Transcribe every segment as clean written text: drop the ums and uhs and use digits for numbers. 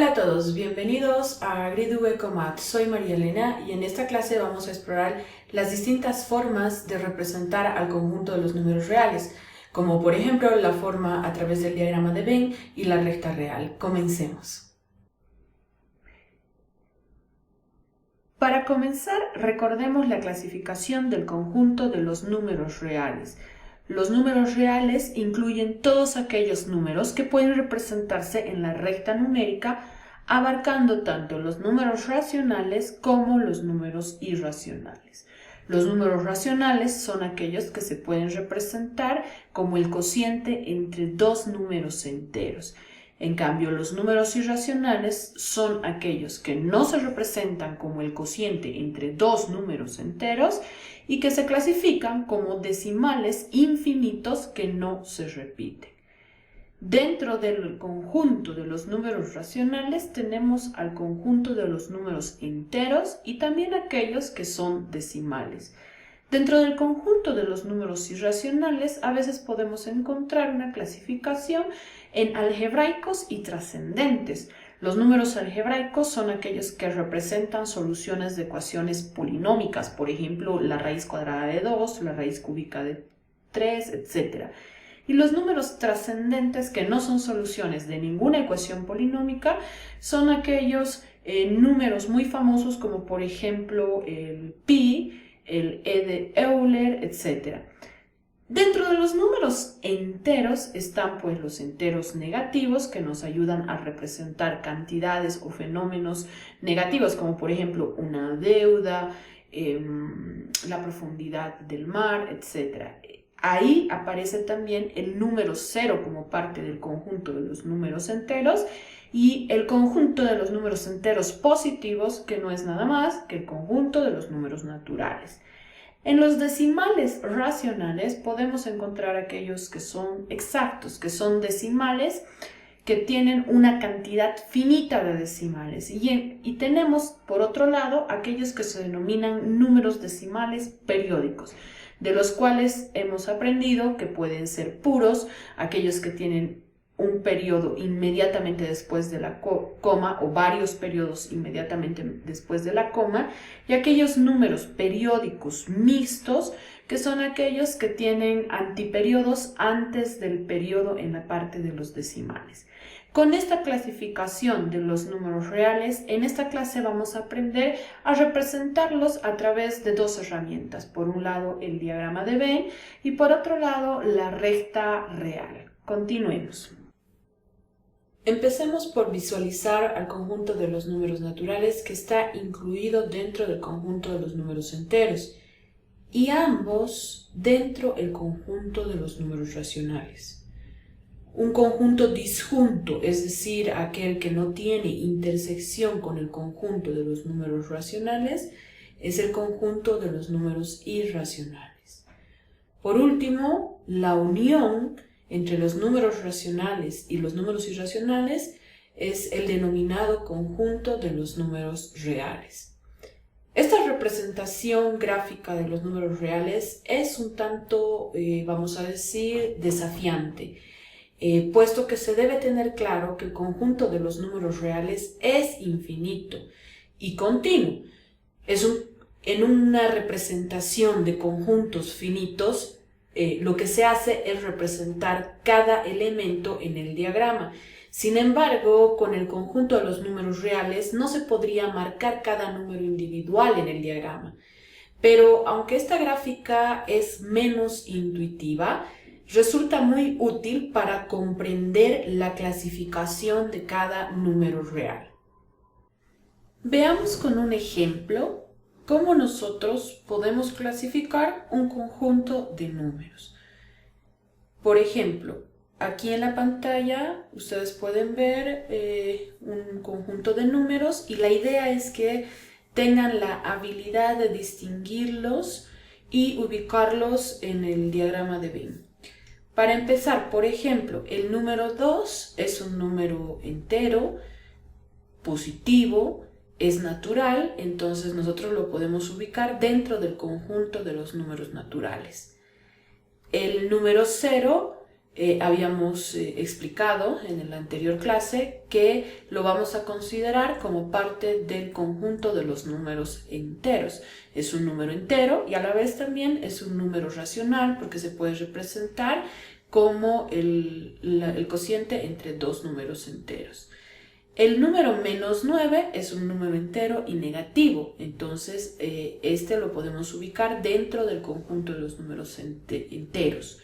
Hola a todos, bienvenidos a Grid Ecomat. Soy María Elena y en esta clase vamos a explorar las distintas formas de representar al conjunto de los números reales, como por ejemplo la forma a través del diagrama de Venn y la recta real. Comencemos. Para comenzar, recordemos la clasificación del conjunto de los números reales. Los números reales incluyen todos aquellos números que pueden representarse en la recta numérica, abarcando tanto los números racionales como los números irracionales. Los números racionales son aquellos que se pueden representar como el cociente entre dos números enteros. En cambio, los números irracionales son aquellos que no se representan como el cociente entre dos números enteros y que se clasifican como decimales infinitos que no se repiten. Dentro del conjunto de los números racionales tenemos al conjunto de los números enteros y también aquellos que son decimales. Dentro del conjunto de los números irracionales a veces podemos encontrar una clasificación en algebraicos y trascendentes. Los números algebraicos son aquellos que representan soluciones de ecuaciones polinómicas, por ejemplo, la raíz cuadrada de 2, la raíz cúbica de 3, etc. Y los números trascendentes, que no son soluciones de ninguna ecuación polinómica, son aquellos números muy famosos como por ejemplo el pi, el e de Euler, etc. Dentro de los números enteros están pues los enteros negativos, que nos ayudan a representar cantidades o fenómenos negativos, como por ejemplo una deuda, la profundidad del mar, etc. Ahí aparece también el número 0 como parte del conjunto de los números enteros y el conjunto de los números enteros positivos, que no es nada más que el conjunto de los números naturales. En los decimales racionales podemos encontrar aquellos que son exactos, que son decimales que tienen una cantidad finita de decimales. Y tenemos, por otro lado, aquellos que se denominan números decimales periódicos, de los cuales hemos aprendido que pueden ser puros, aquellos que tienen un periodo inmediatamente después de la coma o varios periodos inmediatamente después de la coma, y aquellos números periódicos mixtos, que son aquellos que tienen antiperiodos antes del periodo en la parte de los decimales. Con esta clasificación de los números reales, en esta clase vamos a aprender a representarlos a través de dos herramientas. Por un lado, el diagrama de Venn y por otro lado, la recta real. Continuemos. Empecemos por visualizar al conjunto de los números naturales que está incluido dentro del conjunto de los números enteros y ambos dentro del conjunto de los números racionales. Un conjunto disjunto, es decir, aquel que no tiene intersección con el conjunto de los números racionales, es el conjunto de los números irracionales. Por último, la unión entre los números racionales y los números irracionales es el denominado conjunto de los números reales. Esta representación gráfica de los números reales es un tanto, vamos a decir, desafiante, puesto que se debe tener claro que el conjunto de los números reales es infinito y continuo. En una representación de conjuntos finitos, lo que se hace es representar cada elemento en el diagrama. Sin embargo, con el conjunto de los números reales no se podría marcar cada número individual en el diagrama. Pero aunque esta gráfica es menos intuitiva, resulta muy útil para comprender la clasificación de cada número real. Veamos con un ejemplo cómo nosotros podemos clasificar un conjunto de números. Por ejemplo, aquí en la pantalla ustedes pueden ver un conjunto de números y la idea es que tengan la habilidad de distinguirlos y ubicarlos en el diagrama de Venn. Para empezar, por ejemplo, el número 2 es un número entero, positivo, es natural, entonces nosotros lo podemos ubicar dentro del conjunto de los números naturales. El número 0 Habíamos explicado en la anterior clase que lo vamos a considerar como parte del conjunto de los números enteros. Es un número entero y a la vez también es un número racional porque se puede representar como el cociente entre dos números enteros. El número menos 9 es un número entero y negativo, entonces este lo podemos ubicar dentro del conjunto de los números enteros.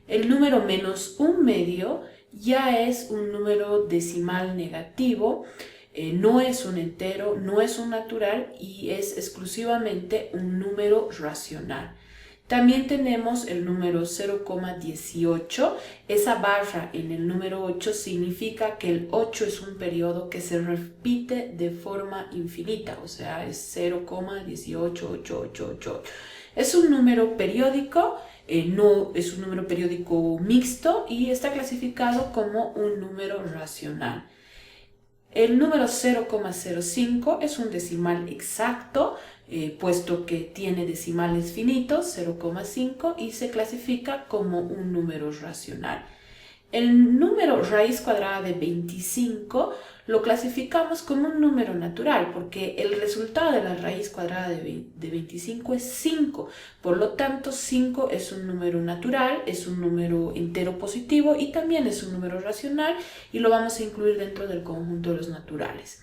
El número menos 1/2 ya es un número decimal negativo, no es un entero, no es un natural y es exclusivamente un número racional. También tenemos el número 0,18. Esa barra en el número 8 significa que el 8 es un periodo que se repite de forma infinita, o sea, es 0,18888. Es un número periódico, no es un número periódico mixto y está clasificado como un número racional. El número 0,05 es un decimal exacto, puesto que tiene decimales finitos, 0,5, y se clasifica como un número racional. El número raíz cuadrada de 25 lo clasificamos como un número natural porque el resultado de la raíz cuadrada de 25 es 5. Por lo tanto, 5 es un número natural, es un número entero positivo y también es un número racional y lo vamos a incluir dentro del conjunto de los naturales.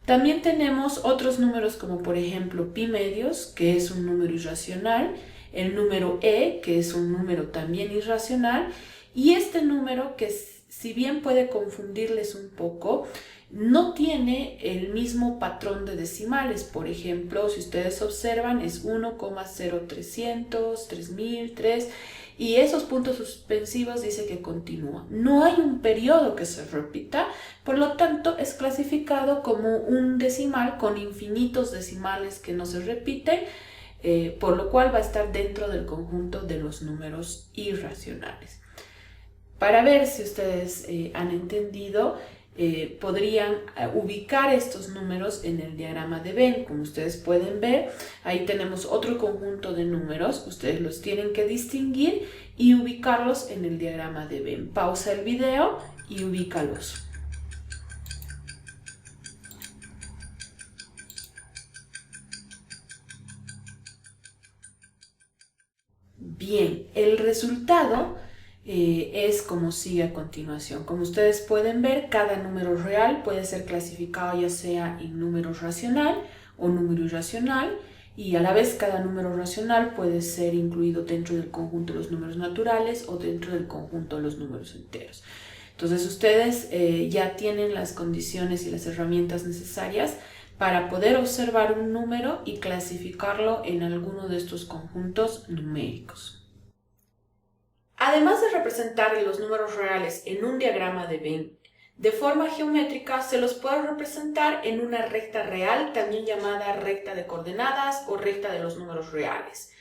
También tenemos otros números como por ejemplo pi medios, que es un número irracional, el número e, que es un número también irracional, y este número, que si bien puede confundirles un poco, no tiene el mismo patrón de decimales. Por ejemplo, si ustedes observan, es 1,0300, 3000, 3, y esos puntos suspensivos dice que continúa. No hay un periodo que se repita, por lo tanto es clasificado como un decimal con infinitos decimales que no se repiten, por lo cual va a estar dentro del conjunto de los números irracionales. Para ver si ustedes han entendido, podrían ubicar estos números en el diagrama de Venn. Como ustedes pueden ver, ahí tenemos otro conjunto de números. Ustedes los tienen que distinguir y ubicarlos en el diagrama de Venn. Pausa el video y ubícalos. Bien, el resultado es como sigue a continuación. Como ustedes pueden ver, cada número real puede ser clasificado ya sea en número racional o número irracional, y a la vez cada número racional puede ser incluido dentro del conjunto de los números naturales o dentro del conjunto de los números enteros. Entonces ustedes ya tienen las condiciones y las herramientas necesarias para poder observar un número y clasificarlo en alguno de estos conjuntos numéricos. Además de representar los números reales en un diagrama de Venn, de forma geométrica se los puede representar en una recta real, también llamada recta de coordenadas o recta de los números reales.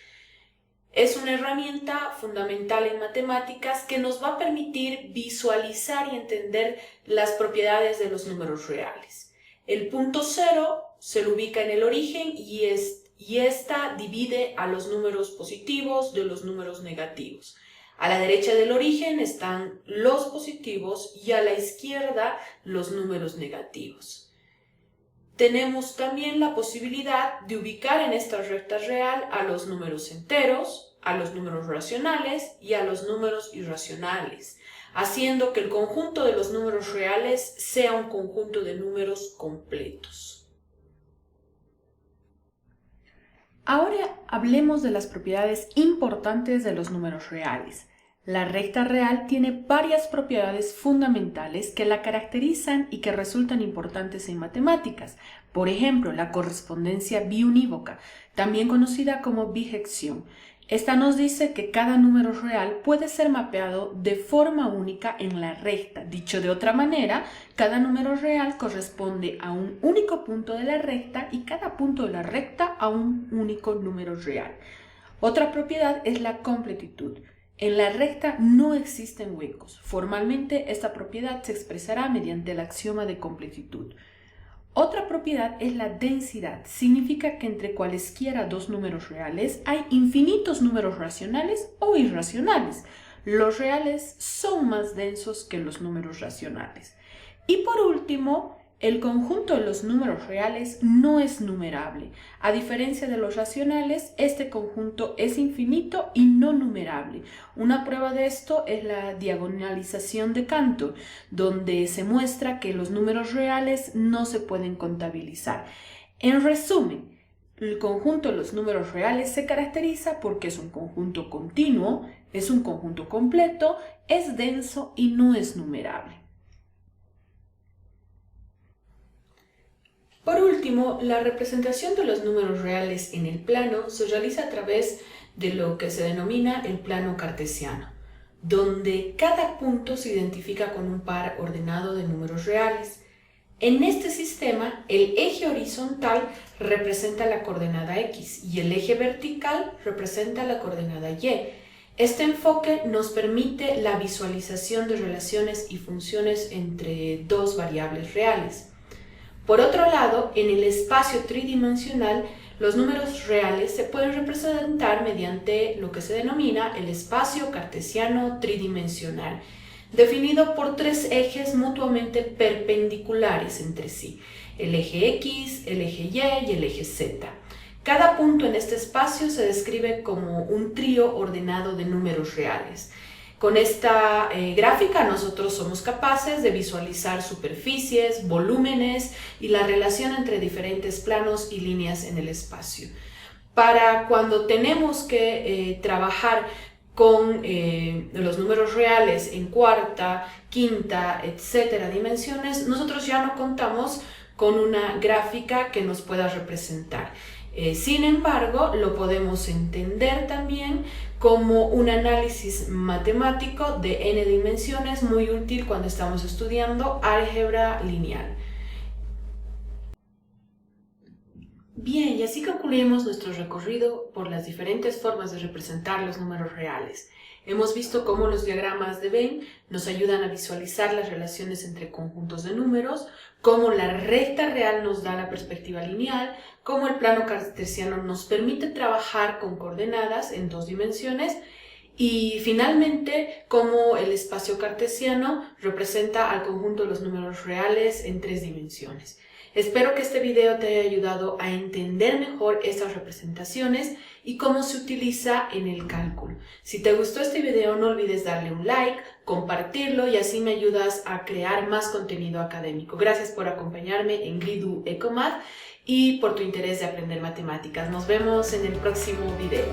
Es una herramienta fundamental en matemáticas que nos va a permitir visualizar y entender las propiedades de los números reales. El punto 0 se lo ubica en el origen y esta divide a los números positivos de los números negativos. A la derecha del origen están los positivos y a la izquierda los números negativos. Tenemos también la posibilidad de ubicar en esta recta real a los números enteros, a los números racionales y a los números irracionales, haciendo que el conjunto de los números reales sea un conjunto de números completos. Ahora hablemos de las propiedades importantes de los números reales. La recta real tiene varias propiedades fundamentales que la caracterizan y que resultan importantes en matemáticas. Por ejemplo, la correspondencia biunívoca, también conocida como bijección. Esta nos dice que cada número real puede ser mapeado de forma única en la recta. Dicho de otra manera, cada número real corresponde a un único punto de la recta y cada punto de la recta a un único número real. Otra propiedad es la completitud. En la recta no existen huecos. Formalmente, esta propiedad se expresará mediante el axioma de completitud. Otra propiedad es la densidad. Significa que entre cualesquiera dos números reales hay infinitos números racionales o irracionales. Los reales son más densos que los números racionales. Y por último, el conjunto de los números reales no es numerable. A diferencia de los racionales, este conjunto es infinito y no numerable. Una prueba de esto es la diagonalización de Cantor, donde se muestra que los números reales no se pueden contabilizar. En resumen, el conjunto de los números reales se caracteriza porque es un conjunto continuo, es un conjunto completo, es denso y no es numerable. Por último, la representación de los números reales en el plano se realiza a través de lo que se denomina el plano cartesiano, donde cada punto se identifica con un par ordenado de números reales. En este sistema, el eje horizontal representa la coordenada X y el eje vertical representa la coordenada Y. Este enfoque nos permite la visualización de relaciones y funciones entre dos variables reales. Por otro lado, en el espacio tridimensional, los números reales se pueden representar mediante lo que se denomina el espacio cartesiano tridimensional, definido por tres ejes mutuamente perpendiculares entre sí, el eje X, el eje Y y el eje Z. Cada punto en este espacio se describe como un trío ordenado de números reales. Con esta gráfica nosotros somos capaces de visualizar superficies, volúmenes y la relación entre diferentes planos y líneas en el espacio. Para cuando tenemos que trabajar con los números reales en cuarta, quinta, etcétera dimensiones, nosotros ya no contamos con una gráfica que nos pueda representar. Sin embargo, lo podemos entender también como un análisis matemático de n dimensiones muy útil cuando estamos estudiando álgebra lineal. Bien, y así concluimos nuestro recorrido por las diferentes formas de representar los números reales. Hemos visto cómo los diagramas de Venn nos ayudan a visualizar las relaciones entre conjuntos de números, cómo la recta real nos da la perspectiva lineal, cómo el plano cartesiano nos permite trabajar con coordenadas en dos dimensiones y finalmente cómo el espacio cartesiano representa al conjunto de los números reales en tres dimensiones. Espero que este video te haya ayudado a entender mejor estas representaciones y cómo se utiliza en el cálculo. Si te gustó este video, no olvides darle un like, compartirlo y así me ayudas a crear más contenido académico. Gracias por acompañarme en Gridu Ecomath y por tu interés de aprender matemáticas. Nos vemos en el próximo video.